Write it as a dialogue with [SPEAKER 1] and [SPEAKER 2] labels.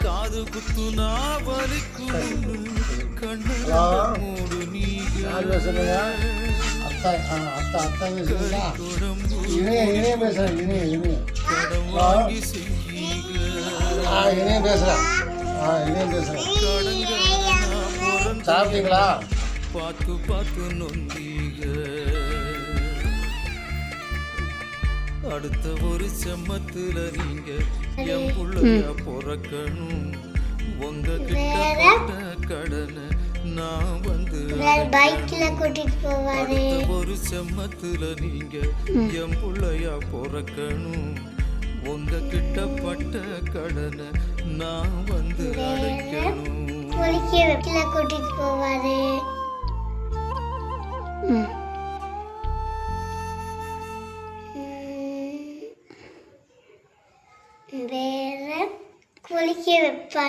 [SPEAKER 1] காது குத்துனா வலிக்கும் கண்ணு மூடு நீங்க
[SPEAKER 2] அத்தா பேசுறீங்களா? இணைய பேசுறேன்.
[SPEAKER 1] கடன் வாங்கி செய்யுங்க
[SPEAKER 2] இணைய பேசுறேன். சாப்பிட்டீங்களா?
[SPEAKER 1] பார்த்து பார்த்து நொந்தீங்க அடுத்த ஒரு செம்மத்துல நீங்க என் புள்ளைய பிறக்கணும் உங்க கிட்ட கடனை நான் வந்து
[SPEAKER 3] பைக்ல கூட்டிட்டு போவாரு.
[SPEAKER 1] அடுத்த ஒரு செம்மத்துல நீங்க என் புள்ளைய பிறக்கணும் உங்க கிட்ட பட்ட கடனை நான் வந்து அடைக்கணும்.
[SPEAKER 3] பைக்ல கூட்டிட்டு போவாரு. வேற குளிக்க வைப்பாரு.